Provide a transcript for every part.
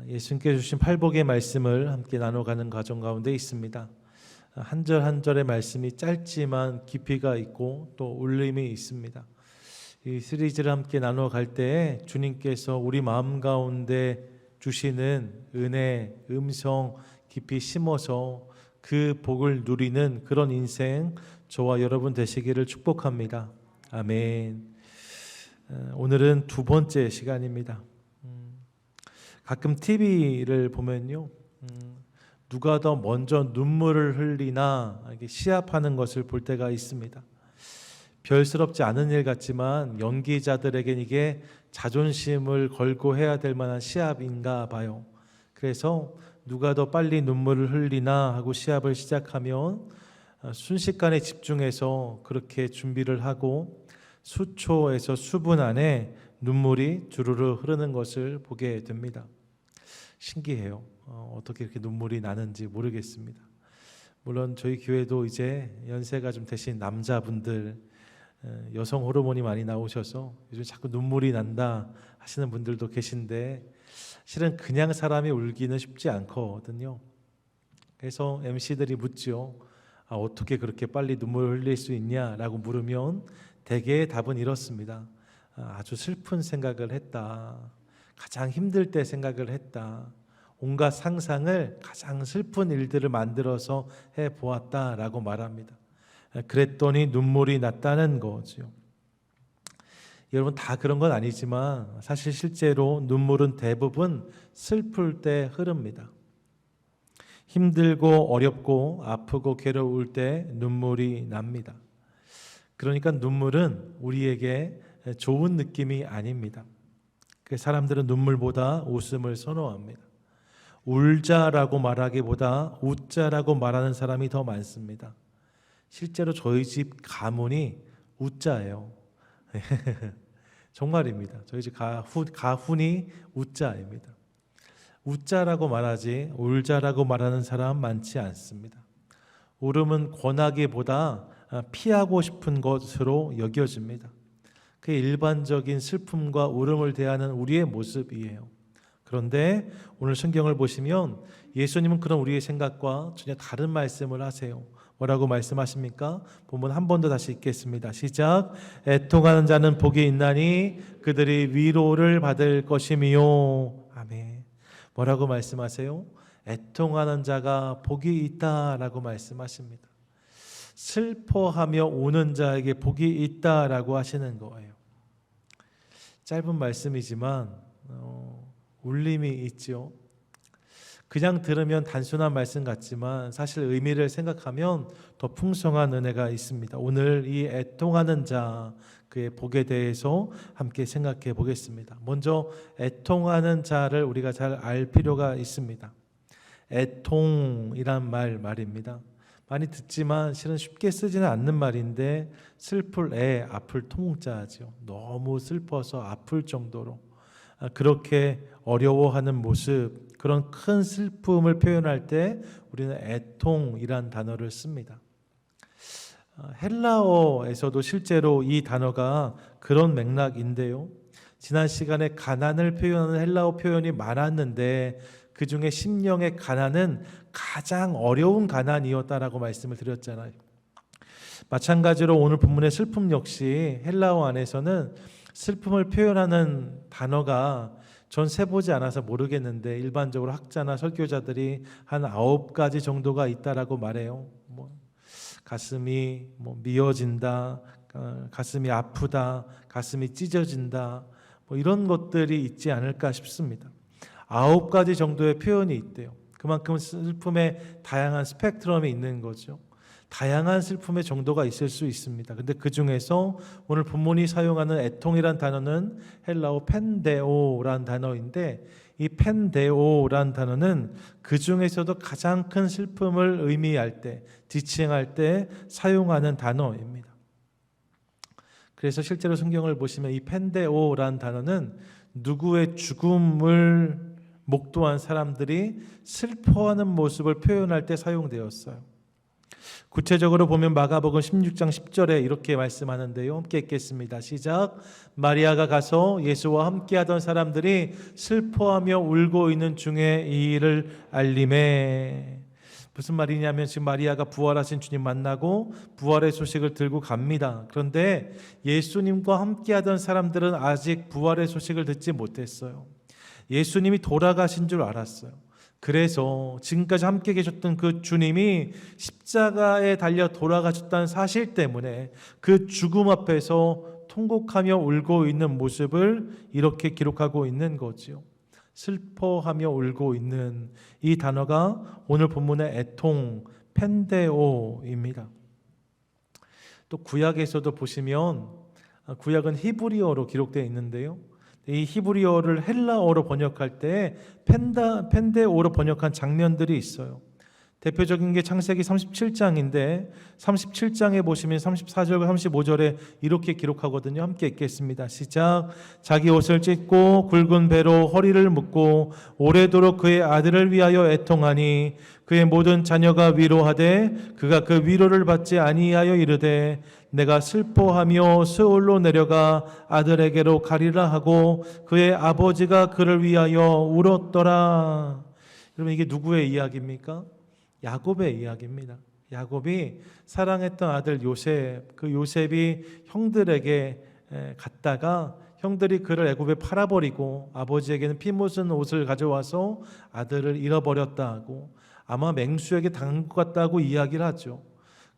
예수님께 주신 팔복의 말씀을 함께 나눠가는 과정 가운데 있습니다. 한 절 한 절의 말씀이 짧지만 깊이가 있고 또 울림이 있습니다. 이 시리즈를 함께 나눠갈 때에 주님께서 우리 마음 가운데 주시는 은혜, 음성 깊이 심어서 그 복을 누리는 그런 인생 저와 여러분 되시기를 축복합니다. 아멘. 오늘은 두 번째 시간입니다. 가끔 TV를 보면요, 누가 더 먼저 눈물을 흘리나 시합하는 것을 볼 때가 있습니다. 별스럽지 않은 일 같지만 연기자들에겐 이게 자존심을 걸고 해야 될 만한 시합인가 봐요. 그래서 누가 더 빨리 눈물을 흘리나 하고 시합을 시작하면 순식간에 집중해서 그렇게 준비를 하고 수초에서 수분 안에 눈물이 주르르 흐르는 것을 보게 됩니다. 신기해요. 어떻게 이렇게 눈물이 나는지 모르겠습니다. 물론 저희 교회도 이제 연세가 좀 되신 남자분들, 여성 호르몬이 많이 나오셔서 요즘 자꾸 눈물이 난다 하시는 분들도 계신데 실은 그냥 사람이 울기는 쉽지 않거든요. 그래서 MC들이 묻죠. 어떻게 그렇게 빨리 눈물을 흘릴 수 있냐라고 물으면 대개의 답은 이렇습니다. 아주 슬픈 생각을 했다. 가장 힘들 때 생각을 했다. 온갖 상상을 가장 슬픈 일들을 만들어서 해보았다라고 말합니다. 그랬더니 눈물이 났다는 거죠. 여러분 다 그런 건 아니지만 사실 실제로 눈물은 대부분 슬플 때 흐릅니다. 힘들고 어렵고 아프고 괴로울 때 눈물이 납니다. 그러니까 눈물은 우리에게 좋은 느낌이 아닙니다. 사람들은 눈물보다 웃음을 선호합니다. 울자라고 말하기보다 웃자라고 말하는 사람이 더 많습니다. 실제로 저희 집 가문이 웃자예요. 정말입니다. 저희 집 가훈이 웃자입니다. 웃자라고 말하지 울자라고 말하는 사람 많지 않습니다. 울음은 권하기보다 피하고 싶은 것으로 여겨집니다. 그게 일반적인 슬픔과 울음을 대하는 우리의 모습이에요. 그런데 오늘 성경을 보시면 예수님은 그런 우리의 생각과 전혀 다른 말씀을 하세요. 뭐라고 말씀하십니까? 본문 한 번 더 다시 읽겠습니다. 시작. 애통하는 자는 복이 있나니 그들이 위로를 받을 것이미요. 아멘. 뭐라고 말씀하세요? 애통하는 자가 복이 있다라고 말씀하십니다. 슬퍼하며 우는 자에게 복이 있다라고 하시는 거예요. 짧은 말씀이지만 울림이 있죠. 그냥 들으면 단순한 말씀 같지만 사실 의미를 생각하면 더 풍성한 은혜가 있습니다. 오늘 이 애통하는 자 그의 복에 대해서 함께 생각해 보겠습니다. 먼저 애통하는 자를 우리가 잘 알 필요가 있습니다. 애통이란 말입니다. 많이 듣지만 실은 쉽게 쓰지는 않는 말인데 슬플 애, 아플 통자죠. 너무 슬퍼서 아플 정도로 그렇게 어려워하는 모습, 그런 큰 슬픔을 표현할 때 우리는 애통이란 단어를 씁니다. 헬라어에서도 실제로 이 단어가 그런 맥락인데요. 지난 시간에 가난을 표현하는 헬라어 표현이 많았는데 그 중에 심령의 가난은 가장 어려운 가난이었다라고 말씀을 드렸잖아요. 마찬가지로 오늘 본문의 슬픔 역시 헬라어 안에서는 슬픔을 표현하는 단어가 전 세보지 않아서 모르겠는데 일반적으로 학자나 설교자들이 한 9가지 정도가 있다라고 말해요. 가슴이 미어진다, 가슴이 아프다, 가슴이 찢어진다, 이런 것들이 있지 않을까 싶습니다. 9가지 정도의 표현이 있대요. 그만큼 슬픔의 다양한 스펙트럼이 있는 거죠. 다양한 슬픔의 정도가 있을 수 있습니다. 근데 그 중에서 오늘 본문이 사용하는 애통이란 단어는 헬라어 펜데오란 단어인데 이 펜데오란 단어는 그 중에서도 가장 큰 슬픔을 의미할 때, 지칭할 때 사용하는 단어입니다. 그래서 실제로 성경을 보시면 이 펜데오란 단어는 누구의 죽음을 목도한 사람들이 슬퍼하는 모습을 표현할 때 사용되었어요. 구체적으로 보면 마가복음 16장 10절에 이렇게 말씀하는데요. 함께 읽겠습니다. 시작. 마리아가 가서 예수와 함께하던 사람들이 슬퍼하며 울고 있는 중에 이 일을 알림해. 무슨 말이냐면 지금 마리아가 부활하신 주님 만나고 부활의 소식을 들고 갑니다. 그런데 예수님과 함께하던 사람들은 아직 부활의 소식을 듣지 못했어요. 예수님이 돌아가신 줄 알았어요. 그래서 지금까지 함께 계셨던 그 주님이 십자가에 달려 돌아가셨다는 사실 때문에 그 죽음 앞에서 통곡하며 울고 있는 모습을 이렇게 기록하고 있는 거지요. 슬퍼하며 울고 있는 이 단어가 오늘 본문의 애통, 펜데오입니다. 또 구약에서도 보시면 구약은 히브리어로 기록되어 있는데요. 이 히브리어를 헬라어로 번역할 때 펜데오로 번역한 장면들이 있어요. 대표적인 게 창세기 37장인데 37장에 보시면 34절과 35절에 이렇게 기록하거든요. 함께 읽겠습니다. 시작. 자기 옷을 찢고 굵은 배로 허리를 묶고 오래도록 그의 아들을 위하여 애통하니 그의 모든 자녀가 위로하되 그가 그 위로를 받지 아니하여 이르되 내가 슬퍼하며 스올로 내려가 아들에게로 가리라 하고 그의 아버지가 그를 위하여 울었더라. 여러분 이게 누구의 이야기입니까? 야곱의 이야기입니다. 야곱이 사랑했던 아들 요셉, 그 요셉이 형들에게 갔다가 형들이 그를 애굽에 팔아버리고 아버지에게는 피 묻은 옷을 가져와서 아들을 잃어버렸다 하고 아마 맹수에게 당한 것 같다고 이야기를 하죠.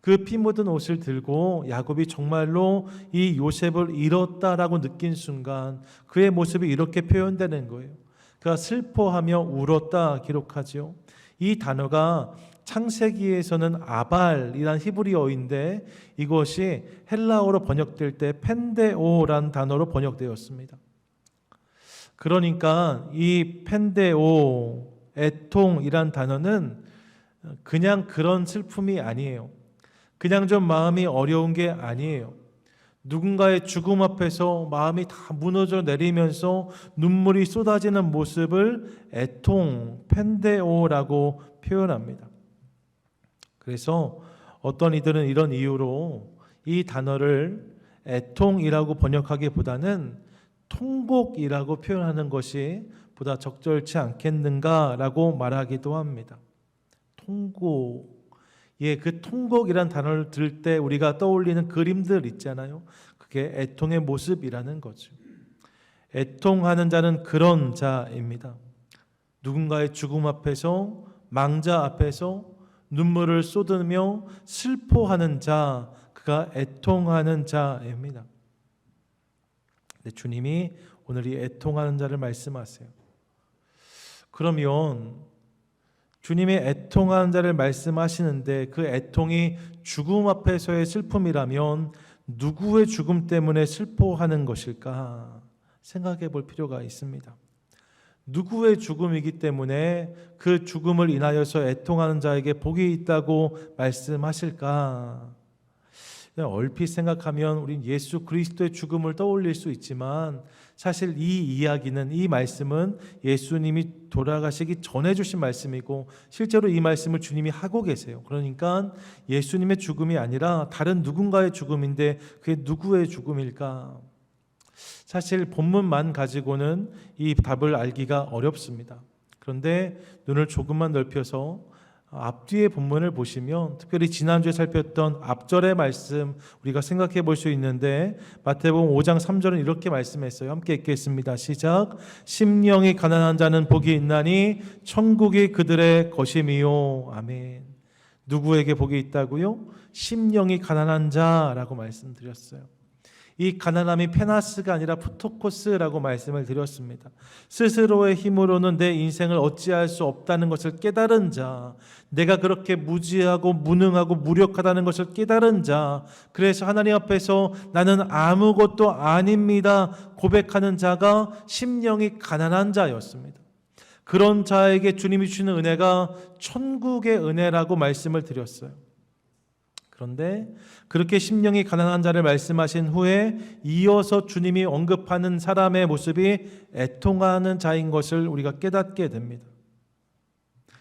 그 피 묻은 옷을 들고 야곱이 정말로 이 요셉을 잃었다라고 느낀 순간 그의 모습이 이렇게 표현되는 거예요. 그가 슬퍼하며 울었다 기록하죠. 이 단어가 창세기에서는 아발이란 히브리어인데 이것이 헬라어로 번역될 때 펜데오란 단어로 번역되었습니다. 그러니까 이 펜데오, 애통이란 단어는 그냥 그런 슬픔이 아니에요. 그냥 좀 마음이 어려운 게 아니에요. 누군가의 죽음 앞에서 마음이 다 무너져 내리면서 눈물이 쏟아지는 모습을 애통, 펜데오라고 표현합니다. 그래서 어떤 이들은 이런 이유로 이 단어를 애통이라고 번역하기보다는 통곡이라고 표현하는 것이 보다 적절치 않겠는가라고 말하기도 합니다. 통곡. 그 통곡이란 단어를 들을 때 우리가 떠올리는 그림들 있잖아요. 그게 애통의 모습이라는 거죠. 애통하는 자는 그런 자입니다. 누군가의 죽음 앞에서, 망자 앞에서 눈물을 쏟으며 슬퍼하는 자, 그가 애통하는 자입니다. 근데 주님이 오늘 이 애통하는 자를 말씀하세요. 그러면 주님이 애통하는 자를 말씀하시는데 그 애통이 죽음 앞에서의 슬픔이라면 누구의 죽음 때문에 슬퍼하는 것일까 생각해 볼 필요가 있습니다. 누구의 죽음이기 때문에 그 죽음을 인하여서 애통하는 자에게 복이 있다고 말씀하실까? 얼핏 생각하면 우린 예수 그리스도의 죽음을 떠올릴 수 있지만 사실 이 이야기는, 이 말씀은 예수님이 돌아가시기 전에 주신 말씀이고 실제로 이 말씀을 주님이 하고 계세요. 그러니까 예수님의 죽음이 아니라 다른 누군가의 죽음인데 그게 누구의 죽음일까? 사실 본문만 가지고는 이 답을 알기가 어렵습니다. 그런데 눈을 조금만 넓혀서 앞뒤의 본문을 보시면 특별히 지난주에 살폈던 앞절의 말씀 우리가 생각해 볼 수 있는데 마태복음 5장 3절은 이렇게 말씀했어요. 함께 읽겠습니다. 시작. 심령이 가난한 자는 복이 있나니 천국이 그들의 것임이요. 아멘. 누구에게 복이 있다고요? 심령이 가난한 자라고 말씀드렸어요. 이 가난함이 페나스가 아니라 푸토코스라고 말씀을 드렸습니다. 스스로의 힘으로는 내 인생을 어찌할 수 없다는 것을 깨달은 자, 내가 그렇게 무지하고 무능하고 무력하다는 것을 깨달은 자, 그래서 하나님 앞에서 나는 아무것도 아닙니다 고백하는 자가 심령이 가난한 자였습니다. 그런 자에게 주님이 주시는 은혜가 천국의 은혜라고 말씀을 드렸어요. 그런데 그렇게 심령이 가난한 자를 말씀하신 후에 이어서 주님이 언급하는 사람의 모습이 애통하는 자인 것을 우리가 깨닫게 됩니다.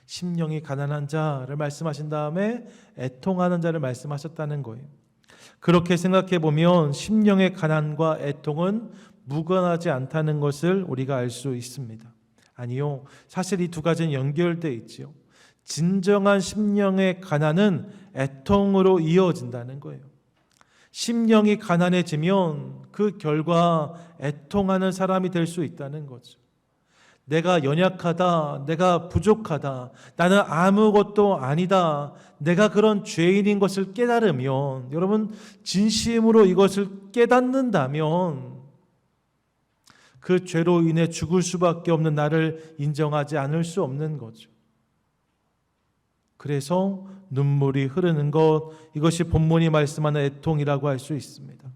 심령이 가난한 자를 말씀하신 다음에 애통하는 자를 말씀하셨다는 거예요. 그렇게 생각해 보면 심령의 가난과 애통은 무관하지 않다는 것을 우리가 알 수 있습니다. 아니요, 사실 이 두 가지는 연결되어 있지요. 진정한 심령의 가난은 애통으로 이어진다는 거예요. 심령이 가난해지면 그 결과 애통하는 사람이 될 수 있다는 거죠. 내가 연약하다, 내가 부족하다, 나는 아무것도 아니다, 내가 그런 죄인인 것을 깨달으면, 여러분 진심으로 이것을 깨닫는다면 그 죄로 인해 죽을 수밖에 없는 나를 인정하지 않을 수 없는 거죠. 그래서 눈물이 흐르는 것, 이것이 본문이 말씀하는 애통이라고 할 수 있습니다.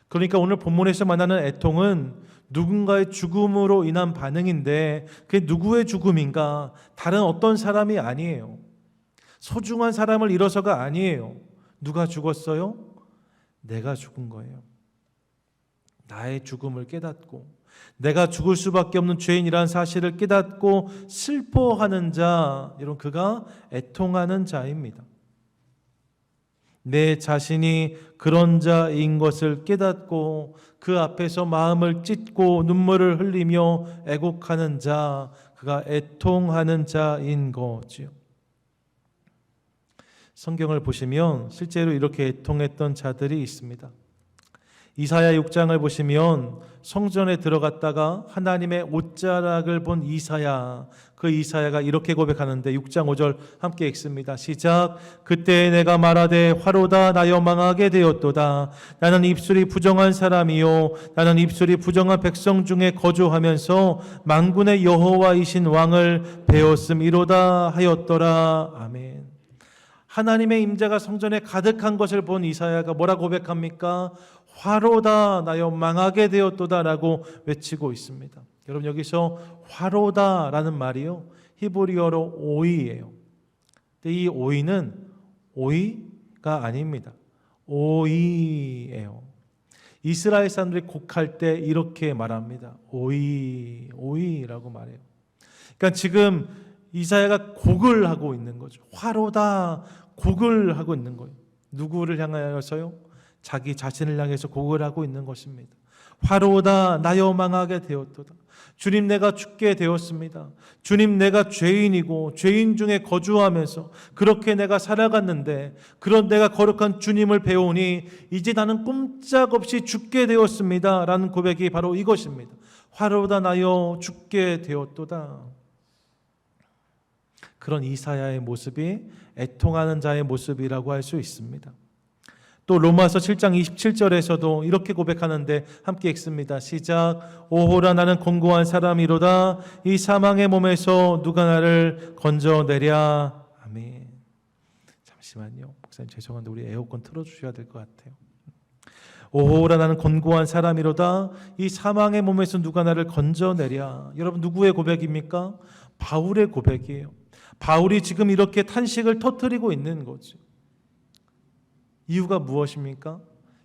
그러니까 오늘 본문에서 만나는 애통은 누군가의 죽음으로 인한 반응인데, 그게 누구의 죽음인가? 다른 어떤 사람이 아니에요. 소중한 사람을 잃어서가 아니에요. 누가 죽었어요? 내가 죽은 거예요. 나의 죽음을 깨닫고 내가 죽을 수밖에 없는 죄인이라는 사실을 깨닫고 슬퍼하는 자, 여러분 그가 애통하는 자입니다. 내 자신이 그런 자인 것을 깨닫고 그 앞에서 마음을 찢고 눈물을 흘리며 애곡하는 자, 그가 애통하는 자인 거지요. 성경을 보시면 실제로 이렇게 애통했던 자들이 있습니다. 이사야 6장을 보시면 성전에 들어갔다가 하나님의 옷자락을 본 이사야, 그 이사야가 이렇게 고백하는데 6장 5절 함께 읽습니다. 시작. 그때 내가 말하되 화로다 나여 망하게 되었도다. 나는 입술이 부정한 사람이요 나는 입술이 부정한 백성 중에 거주하면서 만군의 여호와이신 왕을 배웠음이로다 하였더라. 아멘. 하나님의 임재가 성전에 가득한 것을 본 이사야가 뭐라고 고백합니까? 화로다 나여 망하게 되었도다 라고 외치고 있습니다. 여러분 여기서 화로다 라는 말이요 히브리어로 오이예요. 근데 이 오이는 오이가 아닙니다. 오이예요. 이스라엘 사람들이 곡할 때 이렇게 말합니다. 오이, 오이라고 말해요. 그러니까 지금 이사야가 곡을 하고 있는 거죠. 화로다 곡을 하고 있는 거예요. 누구를 향하여서요? 자기 자신을 향해서 곡을 하고 있는 것입니다. 화로다 나여 망하게 되었도다. 주님 내가 죽게 되었습니다. 주님 내가 죄인이고 죄인 중에 거주하면서 그렇게 내가 살아갔는데 그런 내가 거룩한 주님을 배우니 이제 나는 꼼짝없이 죽게 되었습니다 라는 고백이 바로 이것입니다. 화로다 나여 죽게 되었도다. 그런 이사야의 모습이 애통하는 자의 모습이라고 할 수 있습니다. 또 로마서 7장 27절에서도 이렇게 고백하는데 함께 읽습니다. 시작. 오호라 나는 곤고한 사람이로다. 이 사망의 몸에서 누가 나를 건져내랴. 아멘. 잠시만요. 목사님 죄송한데 우리 에어컨 틀어주셔야 될 것 같아요. 오호라 나는 곤고한 사람이로다. 이 사망의 몸에서 누가 나를 건져내랴. 여러분 누구의 고백입니까? 바울의 고백이에요. 바울이 지금 이렇게 탄식을 터뜨리고 있는 거죠. 이유가 무엇입니까?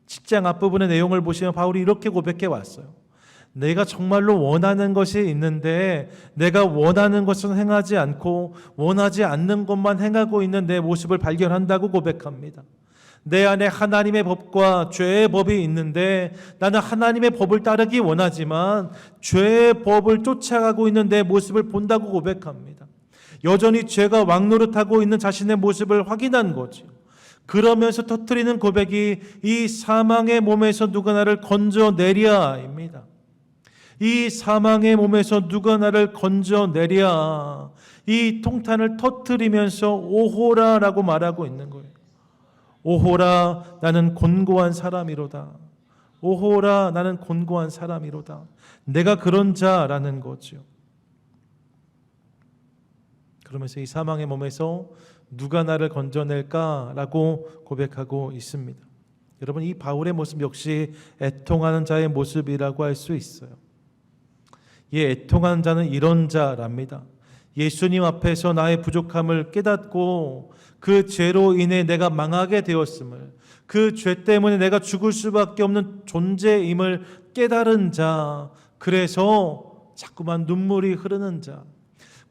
7장 앞부분의 내용을 보시면 바울이 이렇게 고백해 왔어요. 내가 정말로 원하는 것이 있는데 내가 원하는 것은 행하지 않고 원하지 않는 것만 행하고 있는 내 모습을 발견한다고 고백합니다. 내 안에 하나님의 법과 죄의 법이 있는데 나는 하나님의 법을 따르기 원하지만 죄의 법을 쫓아가고 있는 내 모습을 본다고 고백합니다. 여전히 죄가 왕노릇하고 있는 자신의 모습을 확인한 거죠. 그러면서 터뜨리는 고백이 이 사망의 몸에서 누가 나를 건져내랴입니다. 이 사망의 몸에서 누가 나를 건져내랴. 이 통탄을 터뜨리면서 오호라라고 말하고 있는 거예요. 오호라 나는 곤고한 사람이로다. 오호라 나는 곤고한 사람이로다. 내가 그런 자라는 거죠. 그러면서 이 사망의 몸에서 누가 나를 건져낼까라고 고백하고 있습니다. 여러분 이 바울의 모습 역시 애통하는 자의 모습이라고 할 수 있어요. 이 애통하는 자는 이런 자랍니다. 예수님 앞에서 나의 부족함을 깨닫고 그 죄로 인해 내가 망하게 되었음을, 그 죄 때문에 내가 죽을 수밖에 없는 존재임을 깨달은 자, 그래서 자꾸만 눈물이 흐르는 자,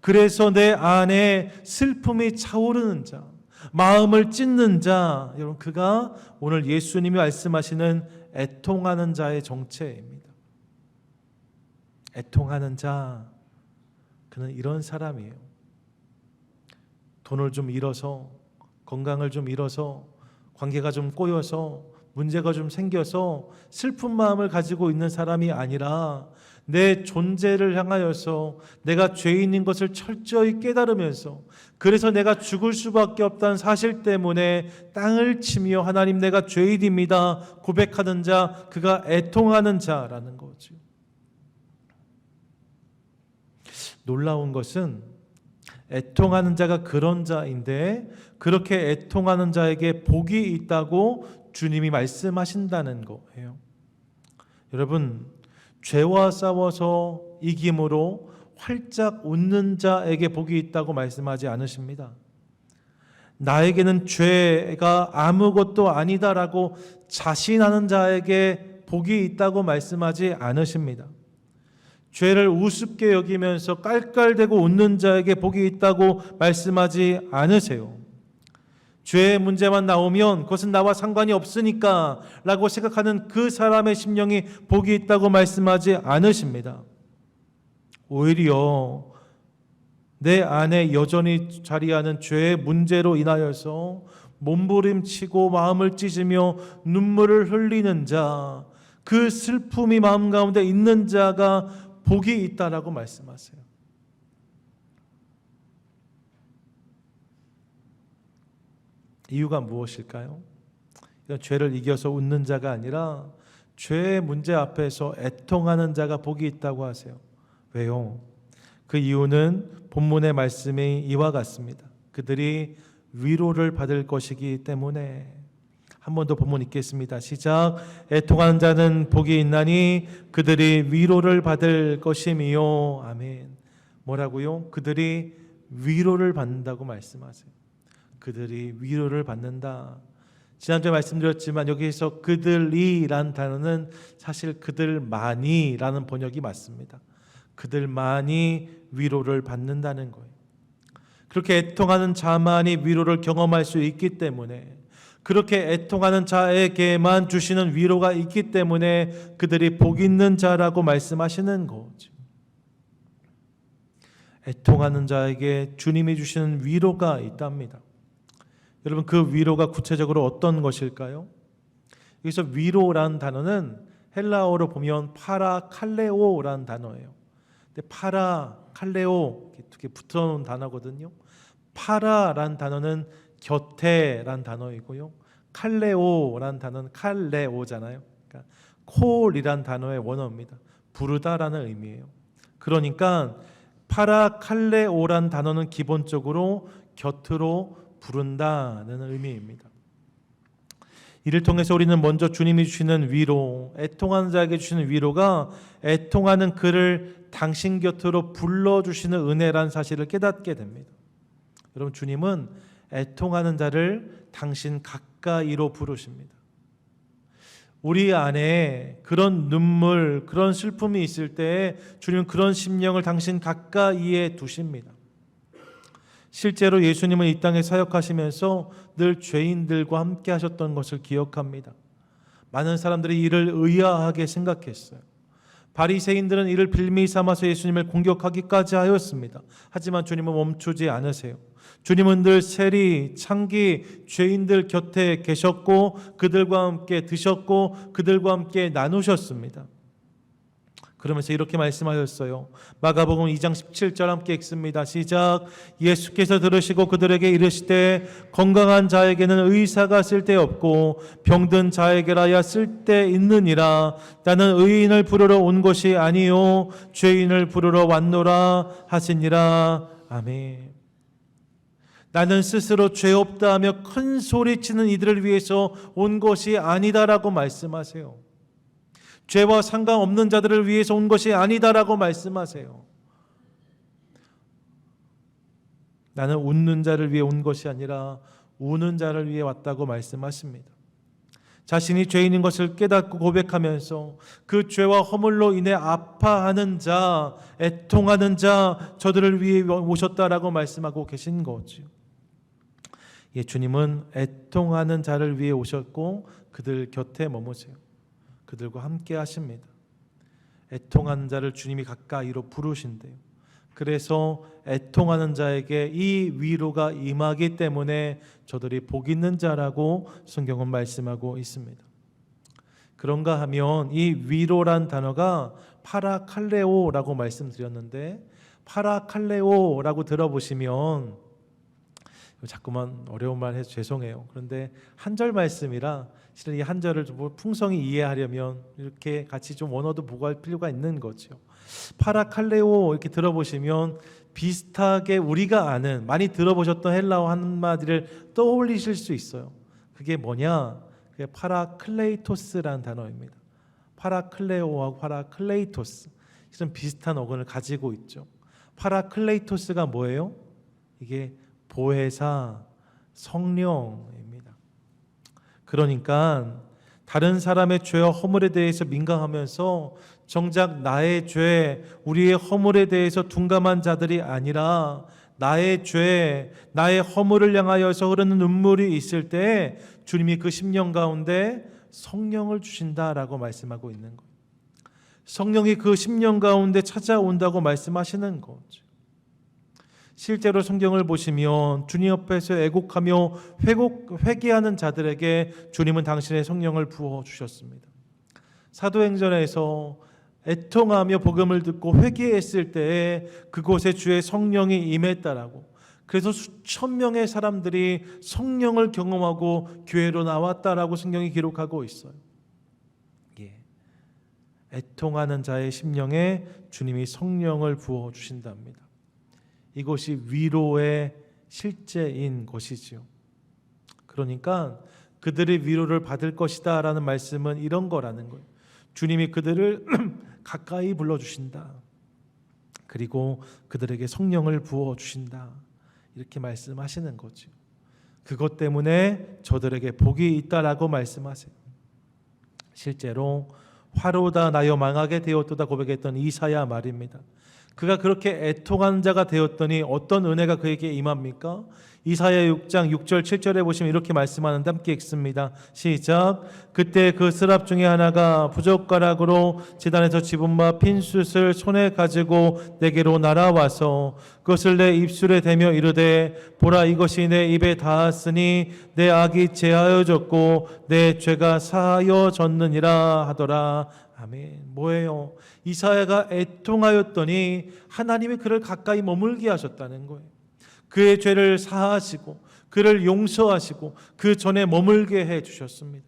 그래서 내 안에 슬픔이 차오르는 자, 마음을 찢는 자, 여러분 그가 오늘 예수님이 말씀하시는 애통하는 자의 정체입니다. 애통하는 자, 그는 이런 사람이에요. 돈을 좀 잃어서, 건강을 좀 잃어서, 관계가 좀 꼬여서, 문제가 좀 생겨서 슬픈 마음을 가지고 있는 사람이 아니라 내 존재를 향하여서 내가 죄인인 것을 철저히 깨달으면서, 그래서 내가 죽을 수밖에 없다는 사실 때문에 땅을 치며 하나님 내가 죄인입니다 고백하는 자, 그가 애통하는 자라는 거죠. 놀라운 것은 애통하는 자가 그런 자인데 그렇게 애통하는 자에게 복이 있다고 주님이 말씀하신다는 거예요. 여러분, 죄와 싸워서 이김으로 활짝 웃는 자에게 복이 있다고 말씀하지 않으십니다. 나에게는 죄가 아무것도 아니다라고 자신하는 자에게 복이 있다고 말씀하지 않으십니다. 죄를 우습게 여기면서 깔깔대고 웃는 자에게 복이 있다고 말씀하지 않으세요. 죄의 문제만 나오면 그것은 나와 상관이 없으니까 라고 생각하는 그 사람의 심령이 복이 있다고 말씀하지 않으십니다. 오히려 내 안에 여전히 자리하는 죄의 문제로 인하여서 몸부림치고 마음을 찢으며 눈물을 흘리는 자, 그 슬픔이 마음 가운데 있는 자가 복이 있다라고 말씀하세요. 이유가 무엇일까요? 죄를 이겨서 웃는 자가 아니라 죄의 문제 앞에서 애통하는 자가 복이 있다고 하세요. 왜요? 그 이유는 본문의 말씀이 이와 같습니다. 그들이 위로를 받을 것이기 때문에. 한 번 더 본문 읽겠습니다. 시작. 애통하는 자는 복이 있나니 그들이 위로를 받을 것이미요. 아멘. 뭐라고요? 그들이 위로를 받는다고 말씀하세요. 그들이 위로를 받는다. 지난주에 말씀드렸지만 여기서 그들이란 단어는 사실 그들만이라는 번역이 맞습니다. 그들만이 위로를 받는다는 거예요. 그렇게 애통하는 자만이 위로를 경험할 수 있기 때문에, 그렇게 애통하는 자에게만 주시는 위로가 있기 때문에 그들이 복 있는 자라고 말씀하시는 거죠. 애통하는 자에게 주님이 주시는 위로가 있답니다. 여러분, 그 위로가 구체적으로 어떤 것일까요? 여기서 위로라는 단어는 헬라어로 보면 파라칼레오라는 단어예요. 근데 파라칼레오 이렇게 붙어놓은 단어거든요. 파라라는 단어는 곁에란 단어이고요. 칼레오란 단어는 칼레오잖아요. 그러니까 콜이란 단어의 원어입니다. 부르다라는 의미예요. 그러니까 파라칼레오란 단어는 기본적으로 곁으로 부른다는 의미입니다. 이를 통해서 우리는 먼저 주님이 주시는 위로, 애통하는 자에게 주시는 위로가 애통하는 그를 당신 곁으로 불러주시는 은혜란 사실을 깨닫게 됩니다. 여러분, 주님은 애통하는 자를 당신 가까이로 부르십니다. 우리 안에 그런 눈물, 그런 슬픔이 있을 때 주님은 그런 심령을 당신 가까이에 두십니다. 실제로 예수님은 이 땅에 사역하시면서 늘 죄인들과 함께 하셨던 것을 기억합니다. 많은 사람들이 이를 의아하게 생각했어요. 바리새인들은 이를 빌미 삼아서 예수님을 공격하기까지 하였습니다. 하지만 주님은 멈추지 않으세요. 주님은 늘 세리, 창기, 죄인들 곁에 계셨고 그들과 함께 드셨고 그들과 함께 나누셨습니다. 그러면서 이렇게 말씀하셨어요. 마가복음 2장 17절 함께 읽습니다. 시작. 예수께서 들으시고 그들에게 이르시되 건강한 자에게는 의사가 쓸데없고 병든 자에게라야 쓸데있느니라. 나는 의인을 부르러 온 것이 아니요 죄인을 부르러 왔노라 하시니라. 아멘. 나는 스스로 죄 없다 하며 큰 소리치는 이들을 위해서 온 것이 아니다라고 말씀하세요. 죄와 상관없는 자들을 위해서 온 것이 아니다라고 말씀하세요. 나는 웃는 자를 위해 온 것이 아니라 우는 자를 위해 왔다고 말씀하십니다. 자신이 죄인인 것을 깨닫고 고백하면서 그 죄와 허물로 인해 아파하는 자, 애통하는 자, 저들을 위해 오셨다라고 말씀하고 계신 거죠. 예, 주님은 애통하는 자를 위해 오셨고 그들 곁에 머무세요. 그들과 함께 하십니다. 애통하는 자를 주님이 가까이로 부르신대요. 그래서 애통하는 자에게 이 위로가 임하기 때문에 저들이 복 있는 자라고 성경은 말씀하고 있습니다. 그런가 하면 이 위로란 단어가 파라칼레오라고 말씀드렸는데, 파라칼레오라고 들어보시면 자꾸만 어려운 말 해서 죄송해요. 그런데 한절 말씀이라 실은 이 한절을 좀 풍성히 이해하려면 이렇게 같이 좀 원어도 보고 할 필요가 있는 거죠. 파라칼레오 이렇게 들어보시면 비슷하게 우리가 아는, 많이 들어보셨던 헬라어 한마디를 떠올리실 수 있어요. 그게 뭐냐? 그게 파라클레이토스라는 단어입니다. 파라클레오하고 파라클레이토스 실은 비슷한 어근을 가지고 있죠. 파라클레이토스가 뭐예요? 이게 보혜사, 성령입니다. 그러니까 다른 사람의 죄와 허물에 대해서 민감하면서 정작 나의 죄, 우리의 허물에 대해서 둔감한 자들이 아니라 나의 죄, 나의 허물을 향하여서 흐르는 눈물이 있을 때 주님이 그 심령 가운데 성령을 주신다라고 말씀하고 있는 거예요. 성령이 그 심령 가운데 찾아온다고 말씀하시는 거죠. 실제로 성경을 보시면 주님 앞에서 애곡하며 회개하는 자들에게 주님은 당신의 성령을 부어주셨습니다. 사도행전에서 애통하며 복음을 듣고 회개했을 때에 그곳에 주의 성령이 임했다라고, 그래서 수천 명의 사람들이 성령을 경험하고 교회로 나왔다라고 성경이 기록하고 있어요. 예. 애통하는 자의 심령에 주님이 성령을 부어주신답니다. 이것이 위로의 실제인 것이지요. 그러니까 그들의 위로를 받을 것이다 라는 말씀은 이런 거라는 거예요. 주님이 그들을 가까이 불러주신다. 그리고 그들에게 성령을 부어주신다. 이렇게 말씀하시는 거죠. 그것 때문에 저들에게 복이 있다라고 말씀하세요. 실제로 화로다 나여 망하게 되었도다 고백했던 이사야 말입니다. 그가 그렇게 애통한 자가 되었더니 어떤 은혜가 그에게 임합니까? 이사야 6장 6절 7절에 보시면 이렇게 말씀하는데 함께 읽습니다. 시작. 그때 그 스랍 중에 하나가 부젓가락으로 제단에서 집은 바 핀숯을 손에 가지고 내게로 날아와서 그것을 내 입술에 대며 이르되 보라 이것이 내 입에 닿았으니 내 악이 제하여졌고 내 죄가 사하여졌느니라 하더라. 아멘. 뭐예요? 이사야가 애통하였더니 하나님이 그를 가까이 머물게 하셨다는 거예요. 그의 죄를 사하시고 그를 용서하시고 그 전에 머물게 해주셨습니다.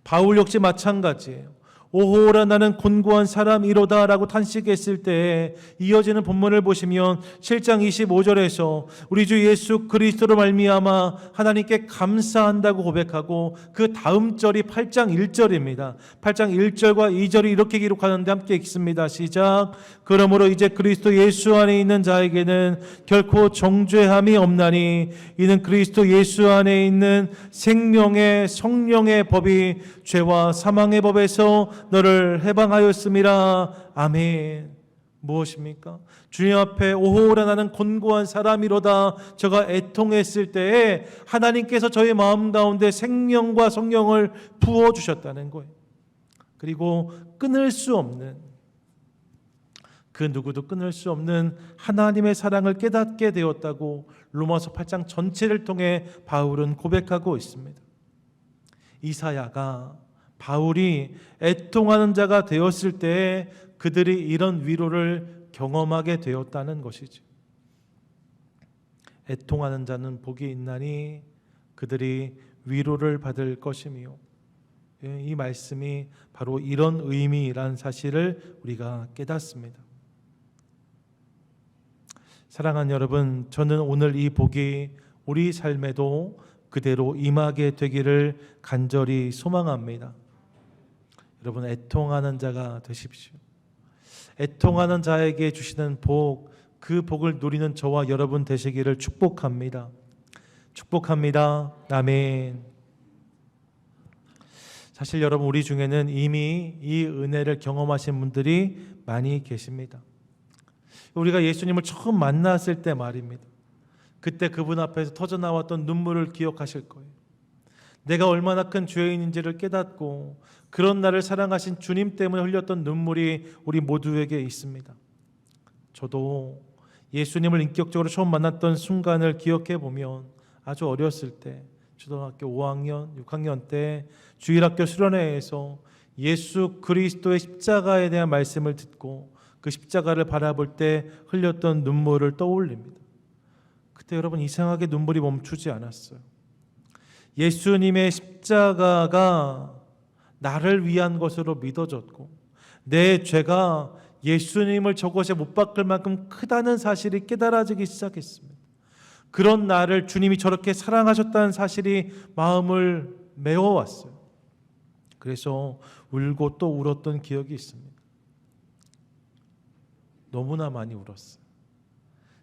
바울 역시 마찬가지예요. 오호라 나는 곤고한 사람이로다 라고 탄식했을 때에 이어지는 본문을 보시면 7장 25절에서 우리 주 예수 그리스도로 말미암아 하나님께 감사한다고 고백하고 그 다음 절이 8장 1절입니다. 8장 1절과 2절이 이렇게 기록하는데 함께 읽습니다. 시작. 그러므로 이제 그리스도 예수 안에 있는 자에게는 결코 정죄함이 없나니 이는 그리스도 예수 안에 있는 생명의 성령의 법이 죄와 사망의 법에서 너를 해방하였음이라. 아멘. 무엇입니까? 주님 앞에 오호라 나는 곤고한 사람이로다 저가 애통했을 때에 하나님께서 저의 마음 가운데 생명과 성령을 부어주셨다는 거예요. 그리고 끊을 수 없는, 그 누구도 끊을 수 없는 하나님의 사랑을 깨닫게 되었다고 로마서 8장 전체를 통해 바울은 고백하고 있습니다. 이사야가 바울이 애통하는 자가 되었을 때 그들이 이런 위로를 경험하게 되었다는 것이죠. 애통하는 자는 복이 있나니 그들이 위로를 받을 것이며, 이 말씀이 바로 이런 의미라는 사실을 우리가 깨닫습니다. 사랑하는 여러분, 저는 오늘 이 복이 우리 삶에도 그대로 임하게 되기를 간절히 소망합니다. 여러분, 애통하는 자가 되십시오. 애통하는 자에게 주시는 복, 그 복을 누리는 저와 여러분 되시기를 축복합니다. 축복합니다. 아멘. 사실 여러분, 우리 중에는 이미 이 은혜를 경험하신 분들이 많이 계십니다. 우리가 예수님을 처음 만났을 때 말입니다. 그때 그분 앞에서 터져나왔던 눈물을 기억하실 거예요. 내가 얼마나 큰 죄인인지를 깨닫고 그런 나를 사랑하신 주님 때문에 흘렸던 눈물이 우리 모두에게 있습니다. 저도 예수님을 인격적으로 처음 만났던 순간을 기억해 보면 아주 어렸을 때 초등학교 5학년, 6학년 때 주일학교 수련회에서 예수 그리스도의 십자가에 대한 말씀을 듣고 그 십자가를 바라볼 때 흘렸던 눈물을 떠올립니다. 그때 여러분, 이상하게 눈물이 멈추지 않았어요. 예수님의 십자가가 나를 위한 것으로 믿어졌고 내 죄가 예수님을 저것에 못 박을 만큼 크다는 사실이 깨달아지기 시작했습니다. 그런 나를 주님이 저렇게 사랑하셨다는 사실이 마음을 메워왔어요. 그래서 울고 또 울었던 기억이 있습니다. 너무나 많이 울었어요.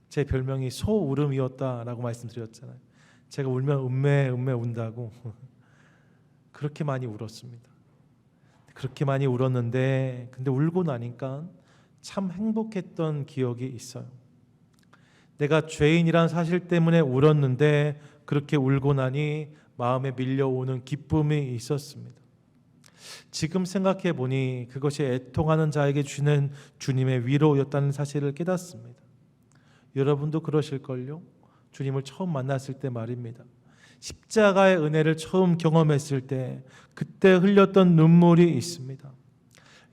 제 별명이 소울음이었다라고 말씀드렸잖아요. 제가 울면 음매 운다고 그렇게 많이 울었습니다. 그렇게 많이 울었는데 근데 울고 나니까 참 행복했던 기억이 있어요. 내가 죄인이란 사실 때문에 울었는데 그렇게 울고 나니 마음에 밀려오는 기쁨이 있었습니다. 지금 생각해 보니 그것이 애통하는 자에게 주는 주님의 위로였다는 사실을 깨닫습니다. 여러분도 그러실걸요? 주님을 처음 만났을 때 말입니다. 십자가의 은혜를 처음 경험했을 때 그때 흘렸던 눈물이 있습니다.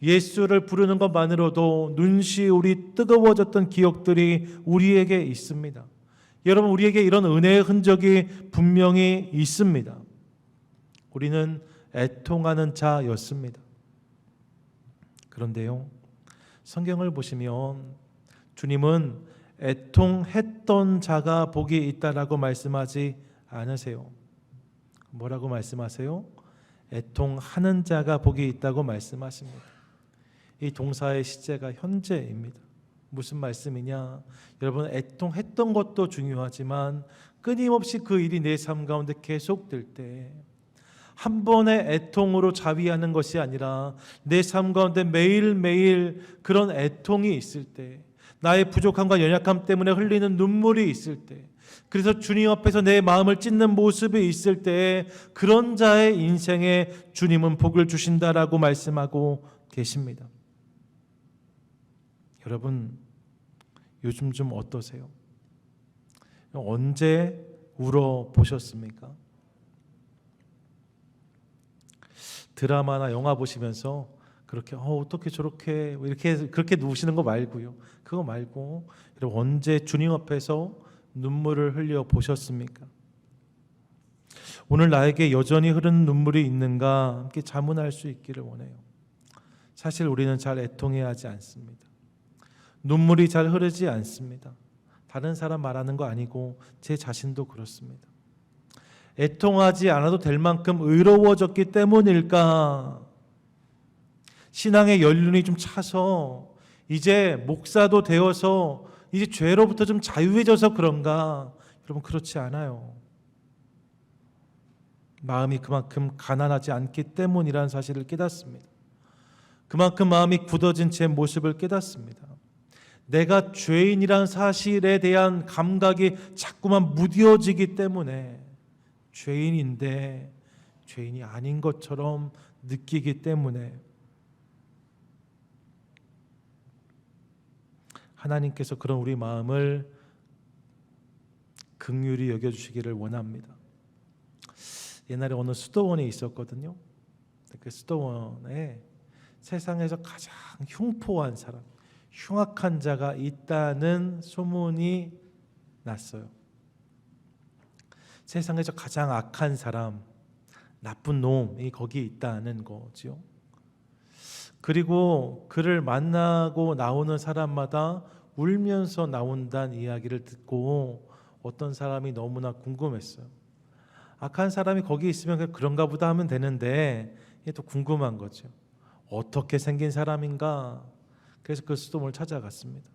예수를 부르는 것만으로도 눈시울이 뜨거워졌던 기억들이 우리에게 있습니다. 여러분, 우리에게 이런 은혜의 흔적이 분명히 있습니다. 우리는 애통하는 자였습니다. 그런데요, 성경을 보시면 주님은 애통했던 자가 복이 있다라고 말씀하지 않으세요. 뭐라고 말씀하세요? 애통하는 자가 복이 있다고 말씀하십니다. 이 동사의 시제가 현재입니다. 무슨 말씀이냐? 여러분, 애통했던 것도 중요하지만 끊임없이 그 일이 내 삶 가운데 계속될 때 한 번의 애통으로 자위하는 것이 아니라 내 삶 가운데 매일매일 그런 애통이 있을 때, 나의 부족함과 연약함 때문에 흘리는 눈물이 있을 때, 그래서 주님 앞에서 내 마음을 찢는 모습이 있을 때 그런 자의 인생에 주님은 복을 주신다라고 말씀하고 계십니다. 여러분, 요즘 좀 어떠세요? 언제 울어 보셨습니까? 드라마나 영화 보시면서 그렇게 어떻게 저렇게 이렇게 그렇게 누우시는 거 말고요. 그거 말고 여러분, 언제 주님 앞에서 눈물을 흘려 보셨습니까? 오늘 나에게 여전히 흐르는 눈물이 있는가 함께 자문할 수 있기를 원해요. 사실 우리는 잘 애통해야 하지 않습니다. 눈물이 잘 흐르지 않습니다. 다른 사람 말하는 거 아니고 제 자신도 그렇습니다. 애통하지 않아도 될 만큼 의로워졌기 때문일까? 신앙의 연륜이 좀 차서 이제 목사도 되어서 이제 죄로부터 좀 자유해져서 그런가? 여러분, 그렇지 않아요. 마음이 그만큼 가난하지 않기 때문이라는 사실을 깨닫습니다. 그만큼 마음이 굳어진 제 모습을 깨닫습니다. 내가 죄인이란 사실에 대한 감각이 자꾸만 무뎌지기 때문에 죄인인데 죄인이 아닌 것처럼 느끼기 때문에 하나님께서 그런 우리 마음을 긍휼히 여겨주시기를 원합니다. 옛날에 어느 수도원이 있었거든요. 그 수도원에 세상에서 가장 흉포한 사람, 흉악한 자가 있다는 소문이 났어요. 세상에서 가장 악한 사람, 나쁜 놈이 거기 있다는 거지요. 그리고 그를 만나고 나오는 사람마다 울면서 나온다는 이야기를 듣고 어떤 사람이 너무나 궁금했어요. 악한 사람이 거기 있으면 그런가 보다 하면 되는데 이게 또 궁금한 거죠. 어떻게 생긴 사람인가? 그래서 그 수도원을 찾아갔습니다.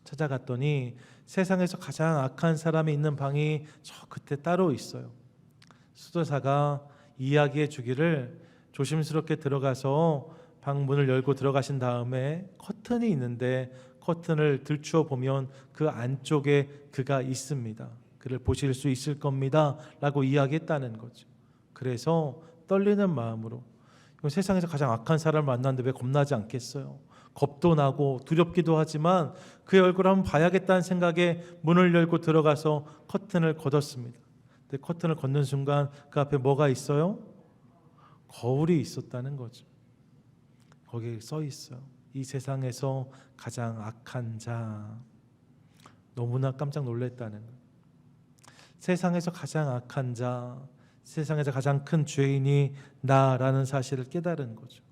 찾아갔더니 세상에서 가장 악한 사람이 있는 방이 저 끝에 따로 있어요. 수도사가 이야기해 주기를 조심스럽게 들어가서 방 문을 열고 들어가신 다음에 커튼이 있는데 커튼을 들추어 보면 그 안쪽에 그가 있습니다. 그를 보실 수 있을 겁니다 라고 이야기했다는 거죠. 그래서 떨리는 마음으로, 세상에서 가장 악한 사람을 만났는데 왜 겁나지 않겠어요? 겁도 나고 두렵기도 하지만 그의 얼굴을 한번 봐야겠다는 생각에 문을 열고 들어가서 커튼을 걷었습니다. 근데 커튼을 걷는 순간 그 앞에 뭐가 있어요? 거울이 있었다는 거죠. 거기에 써 있어요. 이 세상에서 가장 악한 자. 너무나 깜짝 놀랐다는 거예요. 세상에서 가장 악한 자, 세상에서 가장 큰 죄인이 나라는 사실을 깨달은 거죠.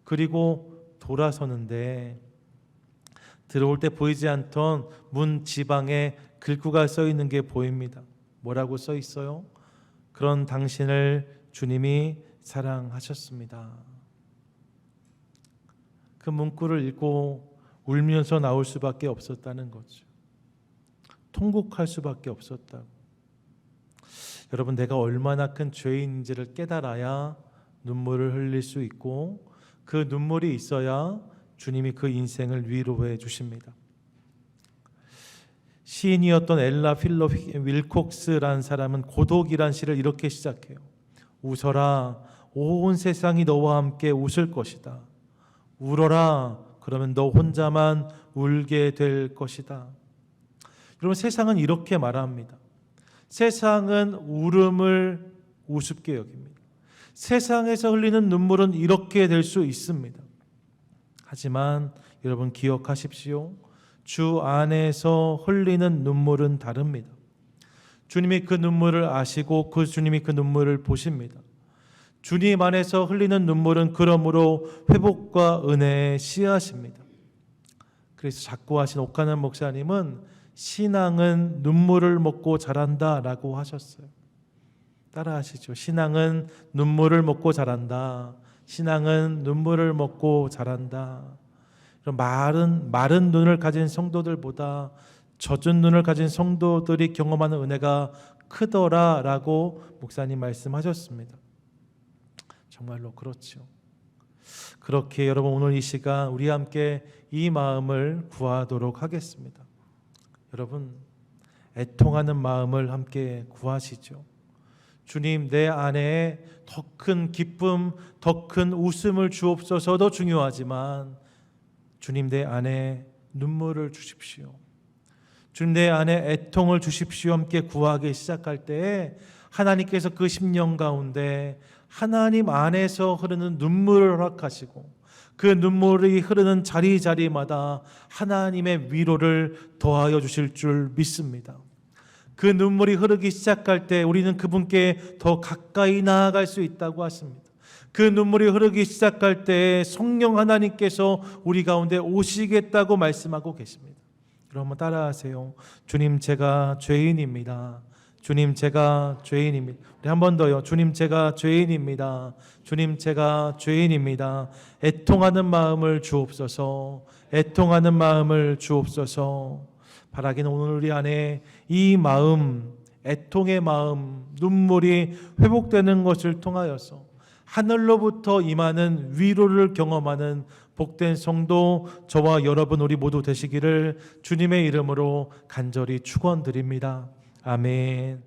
그리고 돌아서는데 들어올 때 보이지 않던 문 지방에 글귀가 써 있는 게 보입니다. 뭐라고 써 있어요? 그런 당신을 주님이 사랑하셨습니다. 그 문구를 읽고 울면서 나올 수밖에 없었다는 거죠. 통곡할 수밖에 없었다고. 여러분, 내가 얼마나 큰 죄인인지를 깨달아야 눈물을 흘릴 수 있고 그 눈물이 있어야 주님이 그 인생을 위로해 주십니다. 시인이었던 엘라 필립 윌콕스라는 사람은 고독이란 시를 이렇게 시작해요. 웃어라, 온 세상이 너와 함께 웃을 것이다. 울어라, 그러면 너 혼자만 울게 될 것이다. 여러분, 세상은 이렇게 말합니다. 세상은 울음을 우습게 여깁니다. 세상에서 흘리는 눈물은 이렇게 될 수 있습니다. 하지만 여러분 기억하십시오. 주 안에서 흘리는 눈물은 다릅니다. 주님이 그 눈물을 아시고 주님이 그 눈물을 보십니다. 주님 안에서 흘리는 눈물은 그러므로 회복과 은혜의 씨앗입니다. 그래서 자꾸 하신 옥하는 목사님은 신앙은 눈물을 먹고 자란다라고 하셨어요. 따라하시죠. 신앙은 눈물을 먹고 자란다. 신앙은 눈물을 먹고 자란다. 마른 눈을 가진 성도들보다 젖은 눈을 가진 성도들이 경험하는 은혜가 크더라라고 목사님 말씀하셨습니다. 정말로 그렇죠. 그렇게 여러분 오늘 이 시간 우리 함께 이 마음을 구하도록 하겠습니다. 여러분, 애통하는 마음을 함께 구하시죠. 주님, 내 안에 더 큰 기쁨, 더 큰 웃음을 주옵소서도 중요하지만 주님, 내 안에 눈물을 주십시오. 주님, 내 안에 애통을 주십시오. 함께 구하기 시작할 때에 하나님께서 그 심령 가운데 하나님 안에서 흐르는 눈물을 허락하시고 그 눈물이 흐르는 자리자리마다 하나님의 위로를 더하여 주실 줄 믿습니다. 그 눈물이 흐르기 시작할 때 우리는 그분께 더 가까이 나아갈 수 있다고 하십니다. 그 눈물이 흐르기 시작할 때 성령 하나님께서 우리 가운데 오시겠다고 말씀하고 계십니다. 여러분 따라하세요. 주님, 제가 죄인입니다. 주님, 제가 죄인입니다. 우리 한 번 더요. 주님, 제가 죄인입니다. 주님, 제가 죄인입니다. 애통하는 마음을 주옵소서. 애통하는 마음을 주옵소서. 바라기는 오늘 우리 안에 이 마음, 애통의 마음, 눈물이 회복되는 것을 통하여서 하늘로부터 임하는 위로를 경험하는 복된 성도 저와 여러분 우리 모두 되시기를 주님의 이름으로 간절히 축원드립니다. 아멘.